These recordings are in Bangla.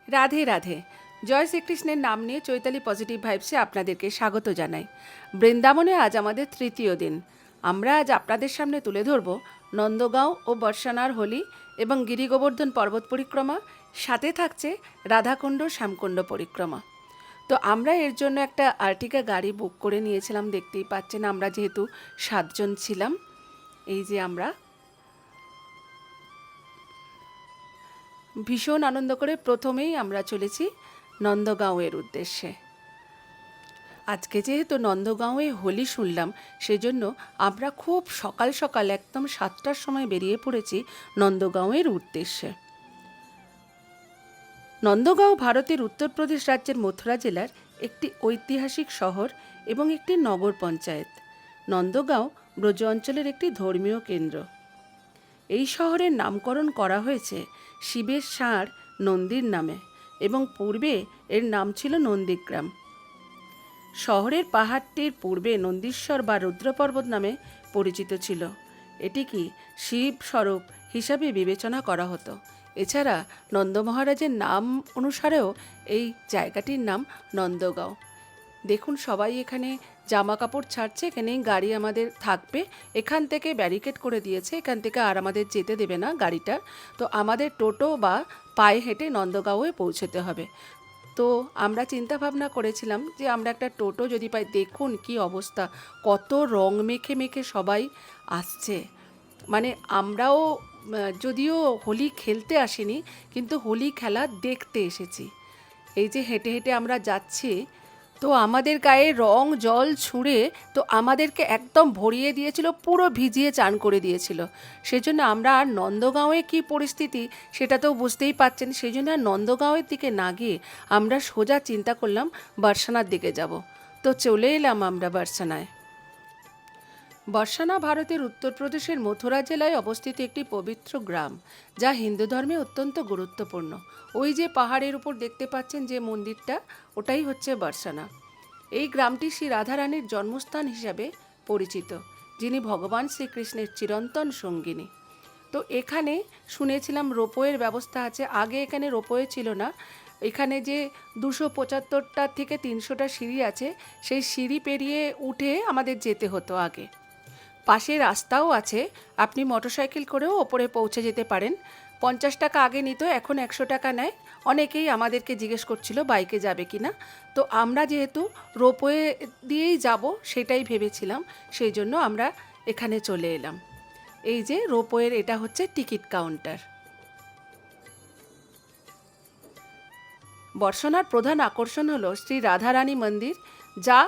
রাধে রাধে। জয় শ্রীকৃষ্ণের নাম নিয়ে চৈতালি পজিটিভ ভাইবসে আপনাদেরকে স্বাগত জানাই। বৃন্দাবনে আজ আমাদের তৃতীয় দিন। আমরা আজ আপনাদের সামনে তুলে ধরব নন্দগাঁও ও বর্ষানার হোলি এবং গিরিগোবর্ধন পর্বত পরিক্রমা, সাথে থাকছে রাধাকুণ্ড শ্যামকুণ্ড পরিক্রমা। তো আমরা এর জন্য একটা আর্টিকা গাড়ি বুক করে নিয়েছিলাম, দেখতেই পাচ্ছেন। আমরা যেহেতু 7 জন ছিলাম, এই যে আমরা ভীষণ আনন্দ করে প্রথমেই আমরা চলেছি নন্দগাঁওয়ের উদ্দেশ্যে। আজকে যেহেতু নন্দগাঁওয়ে হোলি শুনলাম, সেজন্য আমরা খুব সকাল সকাল একদম 7টার সময় বেরিয়ে পড়েছি নন্দগাঁওয়ের উদ্দেশ্যে। নন্দগাঁও ভারতের উত্তরপ্রদেশ রাজ্যের মথুরা জেলার একটি ঐতিহাসিক শহর এবং একটি নগর পঞ্চায়েত। নন্দগাঁও ব্রজ অঞ্চলের একটি ধর্মীয় কেন্দ্র। এই শহরের নামকরণ করা হয়েছে শিবের ষাঁড় নন্দীর নামে এবং পূর্বে এর নাম ছিল নন্দীগ্রাম। শহরের পাহাড়টির পূর্বে নন্দীশ্বর বা রুদ্রপর্বত নামে পরিচিত ছিল। এটিকে শিব স্বরূপ হিসাবে বিবেচনা করা হতো। এছাড়া নন্দ মহারাজের নাম অনুসারেও এই জায়গাটির নাম নন্দগাঁও। দেখুন, সবাই এখানে জামা কাপড় ছাড়ছে। এখানেই গাড়ি আমাদের থাকবে। এখান থেকে ব্যারিকেড করে দিয়েছে, এখান থেকে আর আমাদের যেতে দেবে না গাড়িটা। তো আমাদের টোটো বা পায়ে হেঁটে নন্দগাঁওয়ে পৌঁছতে হবে। তো আমরা চিন্তা ভাবনা করেছিলাম যে আমরা একটা টোটো যদি পাই। দেখুন কি অবস্থা, কত রং মেখে মেখে সবাই আসছে। মানে আমরাও যদিও হোলি খেলতে আসিনি, কিন্তু হোলি খেলা দেখতে এসেছি। এই যে হেঁটে হেঁটে আমরা যাচ্ছি, তো আমাদের গায়ে রং জল ছুঁড়ে তো আমাদেরকে একদম ভরিয়ে দিয়েছিল, পুরো ভিজিয়ে চান করে দিয়েছিল। সেজন্য আমরা আর নন্দগাঁওয়ে কী পরিস্থিতি সেটা তো বুঝতেই পারছেন। সেই জন্য আর নন্দগাঁওয়ের দিকে না গিয়ে আমরা সোজা চিন্তা করলাম বর্ষানার দিকে যাব। তো চলে এলাম আমরা বর্ষানায়। বর্ষানা ভারতের উত্তরপ্রদেশের মথুরা জেলায় অবস্থিত একটি পবিত্র গ্রাম, যা হিন্দু ধর্মে অত্যন্ত গুরুত্বপূর্ণ। ওই যে পাহাড়ের উপর দেখতে পাচ্ছেন যে মন্দিরটা, ওটাই হচ্ছে বর্ষানা। এই গ্রামটি শ্রী রাধারানীর জন্মস্থান হিসাবে পরিচিত, যিনি ভগবান শ্রীকৃষ্ণের চিরন্তন সঙ্গিনী। তো এখানে শুনেছিলাম রোপওয়ের ব্যবস্থা আছে। আগে এখানে রোপওয়ে ছিল না। এখানে যে 275টা থেকে 300টা সিঁড়ি আছে, সেই সিঁড়ি পেরিয়ে উঠে আমাদের যেতে হতো আগে। পাশে রাস্তাও আছে, আপনি মোটরসাইকেল করেও ওপরে পৌঁছে যেতে পারেন। 50 টাকা আগে নিত, এখন 100 টাকা নেয়। অনেকেই আমাদেরকে জিজ্ঞেস করছিল বাইকে যাবে কি না। তো আমরা যেহেতু রোপওয়ে দিয়েই যাব সেটাই ভেবেছিলাম, সেই জন্য আমরা এখানে চলে এলাম। এই যে রোপওয়ের এটা হচ্ছে টিকিট কাউন্টার। বর্ষনার প্রধান আকর্ষণ হলো শ্রী রাধারানী মন্দির, যা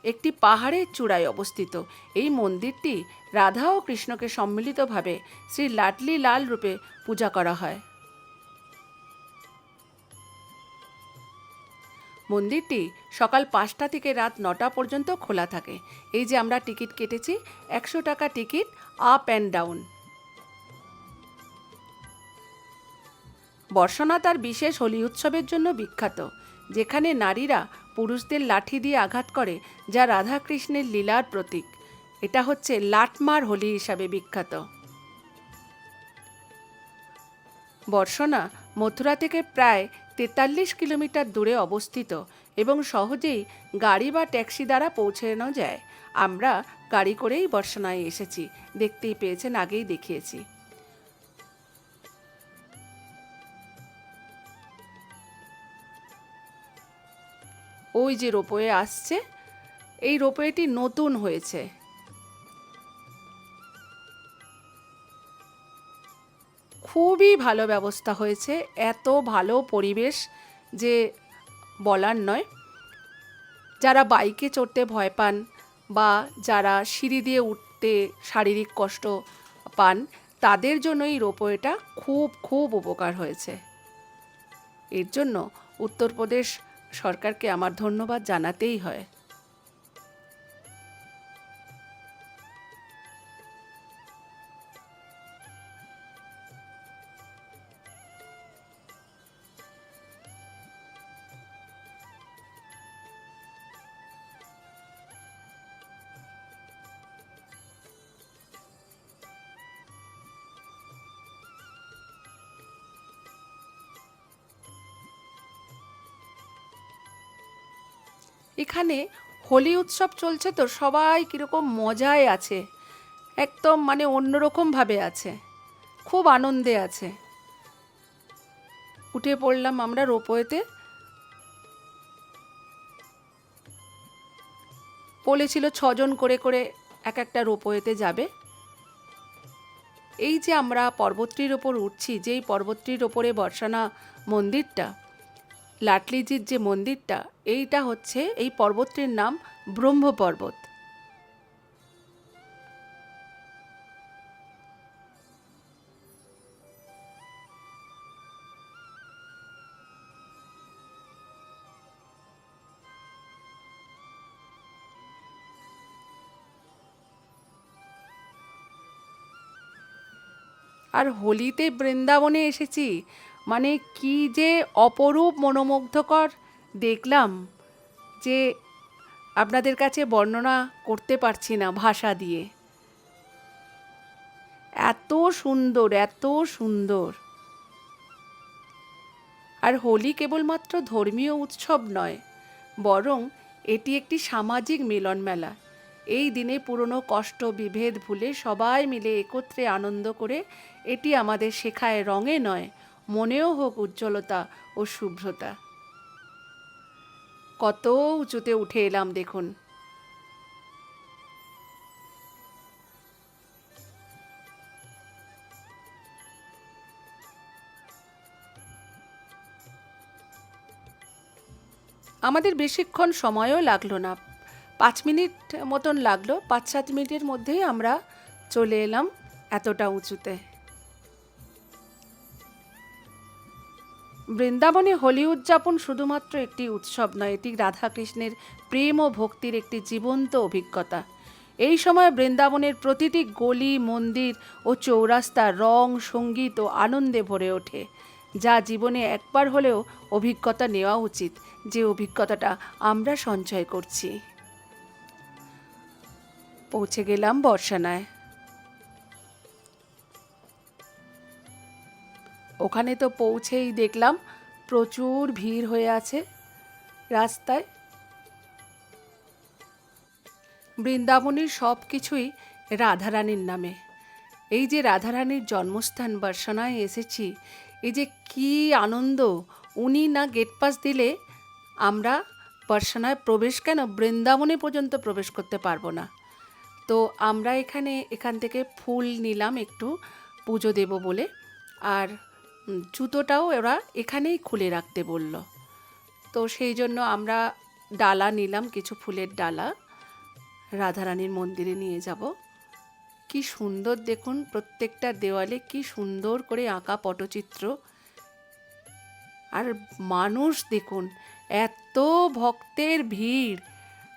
একটি পাহাড়ের চূড়ায় অবস্থিত। এই মন্দিরটি রাধা ও কৃষ্ণকে সম্মিলিতভাবে শ্রী লাডলি লাল রূপে পূজা করা হয়। মন্দিরটি সকাল 5টা থেকে রাত 9টা পর্যন্ত খোলা থাকে। এই যে আমরা টিকিট কেটেছি, 100 টাকা টিকিট, আপ অ্যান্ড ডাউন। বর্ষনা তার বিশেষ হোলি উৎসবের জন্য বিখ্যাত, যেখানে নারীরা পুরুষদের লাঠি দিয়ে আঘাত করে, যা রাধাকৃষ্ণের লীলার প্রতীক। এটা হচ্ছে লাটমার হোলি হিসাবে বিখ্যাত। বর্ষনা মথুরা থেকে প্রায় 43 কিলোমিটার দূরে অবস্থিত এবং সহজেই গাড়ি বা ট্যাক্সি দ্বারা পৌঁছানো যায়। আমরা গাড়ি করেই বর্ষনায় এসেছি, দেখতেই পেয়েছেন, আগেই দেখিয়েছি। ওই যে রোপওয়ে আসছে, এই রোপওয়েটি নতুন হয়েছে। খুবই ভালো ব্যবস্থা হয়েছে, এত ভালো পরিবেশ যে বলার নয়। যারা বাইকে চড়তে ভয় পান বা যারা সিঁড়ি দিয়ে উঠতে শারীরিক কষ্ট পান, তাদের জন্য এই রোপওয়েটা খুব খুব উপকার হয়েছে। এর জন্য উত্তরপ্রদেশ সরকারকে আমার ধন্যবাদ জানাতেই হয়। এখানে হোলি উৎসব চলছে তো সবাই কীরকম মজায় আছে, একদম মানে অন্যরকমভাবে আছে, খুব আনন্দে আছে। উঠে পড়লাম আমরা রোপওয়েতে। বলেছিল 6 জন করে করে এক একটা রোপওয়েতে যাবে। এই যে আমরা পর্বতটির ওপর উঠছি, যেই পর্বতটির ওপরে বর্ষানা মন্দিরটা, লাটলিজির যে মন্দিরটা, এইটা হচ্ছে, এই পর্বতটির নাম ব্রহ্ম পর্বত। আর হোলিতে বৃন্দাবনে এসেছি, মানে কি যে অপরূপ মনোমুগ্ধকর দেখলাম, যে আপনাদের কাছে বর্ণনা করতে পারছি না ভাষা দিয়ে। এত সুন্দর, এত সুন্দর। আর হোলি কেবলমাত্র ধর্মীয় উৎসব নয়, বরং এটি একটি সামাজিক মিলন মেলা। এই দিনে পুরনো কষ্ট বিভেদ ভুলে সবাই মিলে একত্রে আনন্দ করে এটি আমাদের শেখায় রঙে নয়, মনেও হোক উজ্জ্বলতা ও শুভ্রতা। কত উঁচুতে উঠে এলাম দেখুন। আমাদের বেশিক্ষণ সময়ও লাগলো না, 5 মিনিট মতন লাগলো। 5-7 মিনিটের মধ্যেই আমরা চলে এলাম এতটা উঁচুতে। বৃন্দাবনে হোলি উদযাপন শুধুমাত্র একটি উৎসব নয়, এটি রাধাকৃষ্ণের প্রেম ও ভক্তির একটি জীবন্ত অভিজ্ঞতা। এই সময় বৃন্দাবনের প্রতিটি গলি, মন্দির ও চৌরাস্তা রং, সঙ্গীত ও আনন্দে ভরে ওঠে, যা জীবনে একবার হলেও অভিজ্ঞতা নেওয়া উচিত, যে অভিজ্ঞতাটা আমরা সঞ্চয় করছি। পৌঁছে গেলাম বর্ষানায়। ওখানে তো পৌঁছেই দেখলাম প্রচুর ভিড় হয়ে আছে রাস্তায়। বৃন্দাবনের সব কিছুই রাধারানীর নামে। এই যে রাধারানীর জন্মস্থান বর্ষানায় এসেছি, এই যে কি আনন্দ! উনি না গেট পাস দিলে আমরা বর্ষানায় প্রবেশ, কেন বৃন্দাবনে পর্যন্ত প্রবেশ করতে পারবো না। তো আমরা এখান থেকে ফুল নিলাম একটু পুজো দেব বলে, আর জুতোটাও ওরা এখানেই খুলে রাখতে বলল। তো সেই জন্য আমরা ডালা নিলাম, কিছু ফুলের ডালা রাধারানীর মন্দিরে নিয়ে যাব। কি সুন্দর দেখুন, প্রত্যেকটা দেওয়ালে কি সুন্দর করে আঁকা পটচিত্র। আর মানুষ দেখুন, এত ভক্তের ভিড়,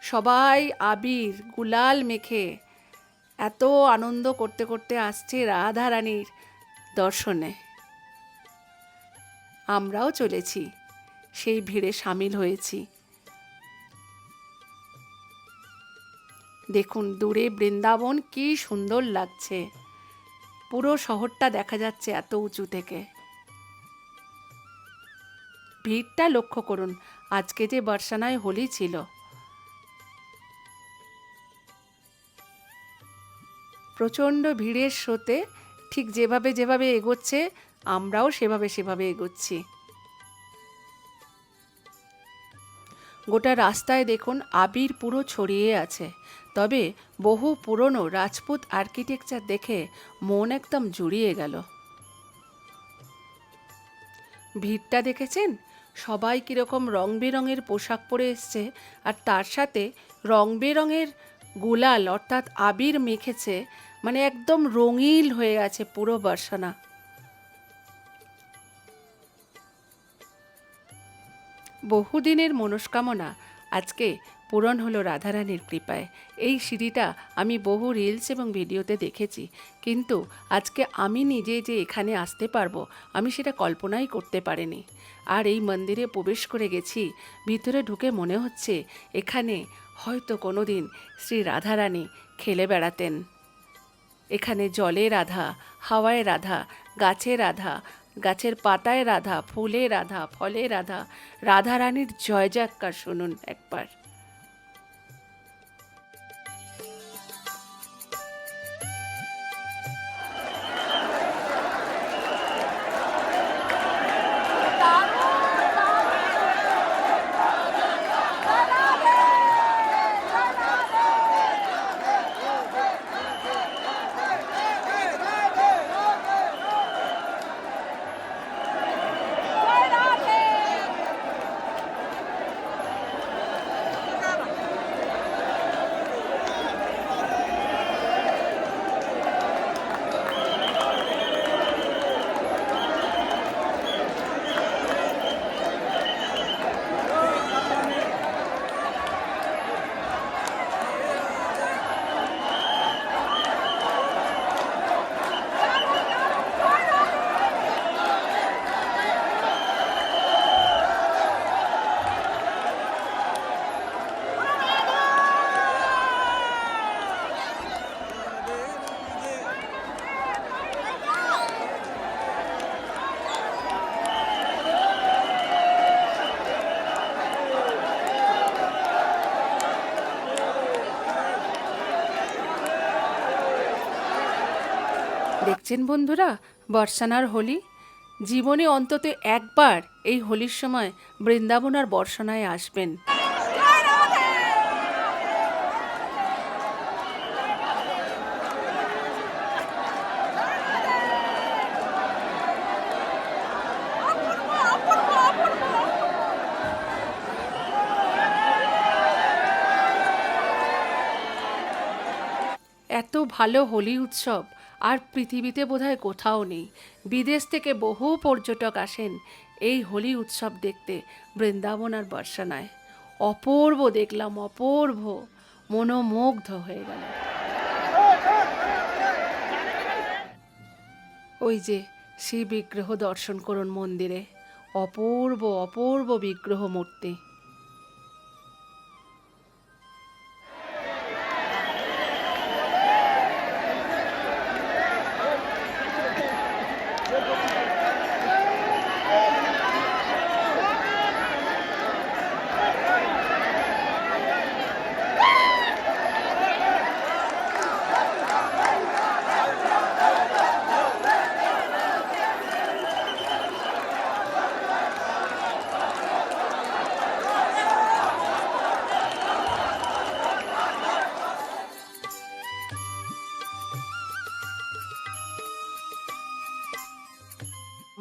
সবাই আবির গুলাল মেখে এত আনন্দ করতে করতে আসছে রাধারানীর দর্শনে। আমরাও চলেছি, সেই ভিড়ে সামিল হয়েছি। দেখুন দূরে বৃন্দাবন কি সুন্দর লাগছে, পুরো শহরটা দেখা যাচ্ছে এত উঁচু থেকে। ভিড়টা লক্ষ্য করুন, আজকে যে বর্ষানায় হোলি ছিল। প্রচণ্ড ভিড়ের স্রোতে ঠিক যেভাবে যেভাবে এগোচ্ছে, আমরাও সেভাবে এগোচ্ছি। গোটা রাস্তায় দেখুন আবির পুরো ছড়িয়ে আছে। তবে বহু পুরনো রাজপুত আর্কিটেকচার দেখে মন একদম জুড়িয়ে গেল। ভিড়টা দেখেছেন? সবাই কীরকম রং বেরঙের পোশাক পরে এসছে, আর তার সাথে রং বেরঙের গুলাল অর্থাৎ আবির মেখেছে, মানে একদম রঙিন হয়ে আছে পুরো বর্ষানা। বহুদিনের মনস্কামনা আজকে পূরণ হলো রাধারানীর কৃপায়। এই সিঁড়িটা আমি বহু রিলস এবং ভিডিওতে দেখেছি, কিন্তু আজকে আমি নিজে যে এখানে আসতে পারবো, আমি সেটা কল্পনাই করতে পারিনি। আর এই মন্দিরে প্রবেশ করে গেছি, ভিতরে ঢুকে মনে হচ্ছে এখানে হয়তো কোনো দিন শ্রী রাধারানী খেলে বেড়াতেন। এখানে জলে রাধা, হাওয়ায় রাধা, গাছে রাধা, গাছের পাতায় রাধা, ফুলে রাধা, ফলে রাধা। রাধারানীর জয় জয়কার শুনুন একবার। দেখছেন বন্ধুরা, বর্ষানার হোলি। জীবনে অন্তত একবার এই হোলির সময় বৃন্দাবন আর বর্ষানায় আসবেন। এত ভালো হোলি উৎসব আর পৃথিবীতে বোধহয় কোথাও নেই। বিদেশ থেকে বহু পর্যটক আসেন এই হোলি উৎসব দেখতে বৃন্দাবন আর বর্ষানায়। অপূর্ব দেখলাম, অপূর্ব, মনোমুগ্ধ হয়ে গেল। ওই যে শিব বিগ্রহ দর্শন করুন মন্দিরে, অপূর্ব অপূর্ব বিগ্রহ মূর্তি।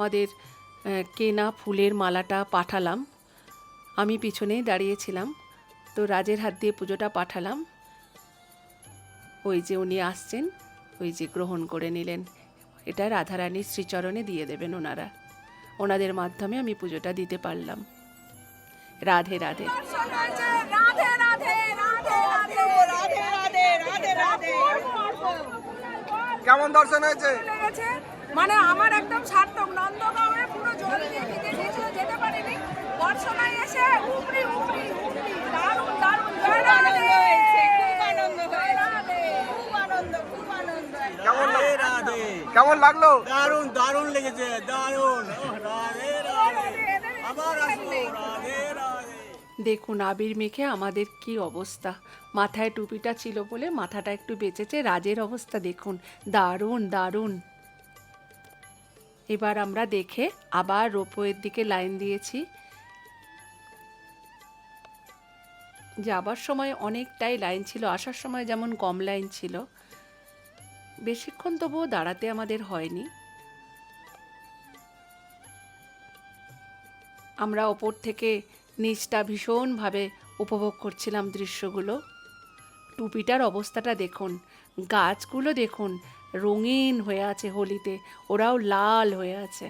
আমাদের কেনা ফুলের মালাটা পাঠালাম, আমি পিছনেই দাঁড়িয়েছিলাম, তো রাজের হাত দিয়ে পুজোটা পাঠালাম। ওই যে উনি আসছেন, ওই যে গ্রহণ করে নিলেন। এটা রাধারানীর শ্রীচরণে দিয়ে দেবেন ওনারা। ওনাদের মাধ্যমে আমি পুজোটা দিতে পারলাম। রাধে রাধে। কেমন দর্শন হয়েছে? মানে আমার একদম সার্থক। নন্দগাঁওয়ে পুরো জল দিয়ে ভিজে গিয়েছিল, যেতে পারিনি। বর্ষানায় এসে উপরি উপরি উপরি দারুণ দারুণ জয় রাধে হয়েছে। খুব আনন্দ হয়েছে, খুব আনন্দ, খুব আনন্দ। কেমন লাগলো? দারুণ দারুণ লেগেছে, দারুণ। রাধে রাধে, আবার আসবো। রাধে রাধে। দেখুন আবির মেখে আমাদের কি অবস্থা। মাথায় টুপিটা ছিল বলে মাথাটা একটু বেঁচেছে। রাজের অবস্থা দেখুন, দারুণ দারুণ। এবার আমরা দেখে আবার রোপওয়ের দিকে লাইন দিয়েছি। যাবার সময় অনেকটাই লাইন ছিল, আসার সময় যেমন কম লাইন ছিল। বেশিক্ষণ তবুও দাঁড়াতে আমাদের হয়নি। আমরা ওপর থেকে নিচটা ভীষণভাবে উপভোগ করছিলাম দৃশ্যগুলো। টুপিটার অবস্থাটা দেখুন, গাছগুলো দেখুন রঙিন হয়ে আছে হোলিতে, ওরাও লাল হয়ে আছে।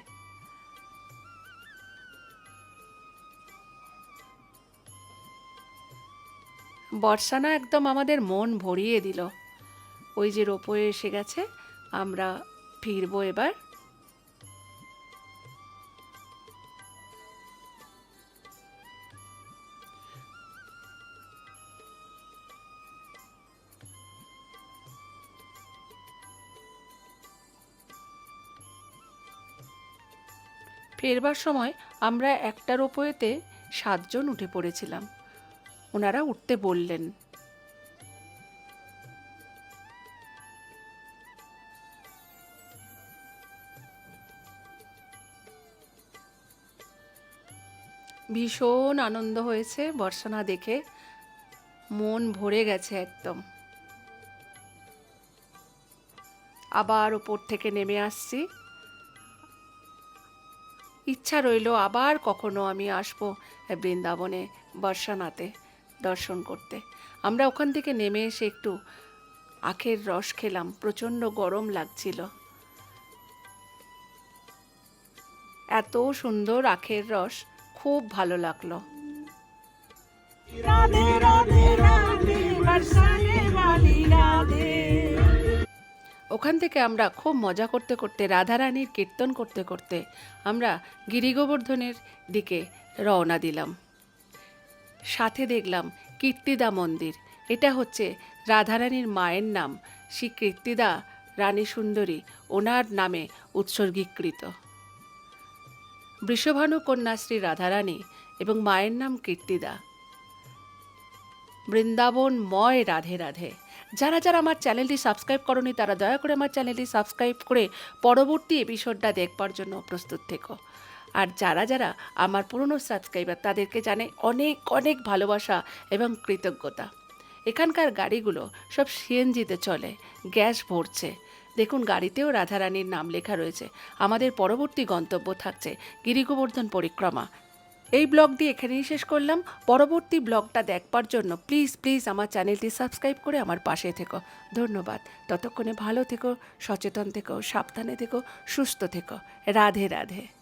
বর্ষানা একদম আমাদের মন ভরিয়ে দিল। ওই যে রোপওয়ে এসে গেছে, আমরা ফিরবো এবার। ফেরবার সময় আমরা একটা রোপওয়েতে 7 জন উঠে পড়েছিলাম। ওনারা উঠতে বললেন। ভীষণ আনন্দ হয়েছে বর্ষানা দেখে, মন ভরে গেছে একদম। আবার ওপর থেকে নেমে আসছি। ইচ্ছা রইল আবার কখনো আমি আসবো বৃন্দাবনে বর্ষানাতে দর্শন করতে। আমরা ওখান থেকে নেমে এসে একটু আখের রস খেলাম, প্রচণ্ড গরম লাগছিল। এত সুন্দর আখের রস, খুব ভালো লাগলো। রাধে রাধে রাধে বর্ষানে वाली রাধে। ওখান থেকে আমরা খুব মজা করতে করতে, রাধারানীর কীর্তন করতে করতে আমরা গিরিগোবর্ধনের দিকে রওনা দিলাম। সাথে দেখলাম কীর্তিদা মন্দির। এটা হচ্ছে রাধারানীর মায়ের নাম, শ্রী কীর্তিদা রানী সুন্দরী, ওনার নামে উৎসর্গীকৃত। বৃষভানু কন্যা শ্রী রাধারানী এবং মায়ের নাম কীর্তিদা। বৃন্দাবনময় রাধে রাধে। যারা যারা আমার চ্যানেলটি সাবস্ক্রাইব করনি তারা দয়া করে আমার চ্যানেলটি সাবস্ক্রাইব করে পরবর্তী এপিসোডটা দেখবার জন্য প্রস্তুত থেকো। আর যারা যারা আমার পুরনো সাবস্ক্রাইবার তাদেরকে জানাই অনেক অনেক ভালোবাসা এবং কৃতজ্ঞতা। এখানকার গাড়িগুলো সব সিএনজিতে চলে, গ্যাস ভরছে। দেখুন গাড়িতেও রাধারানীর নাম লেখা রয়েছে। আমাদের পরবর্তী গন্তব্য থাকছে গিরিগোবর্ধন পরিক্রমা। এই ব্লগটি এখানেই শেষ করলাম। পরবর্তী ব্লগটা দেখবার জন্য প্লিজ প্লিজ আমার চ্যানেলটি সাবস্ক্রাইব করে আমার পাশে থেকো। ধন্যবাদ। ততক্ষণে ভালো থেকো, সচেতন থেকো, সাবধানে থেকো, সুস্থ থেকো। রাধে রাধে।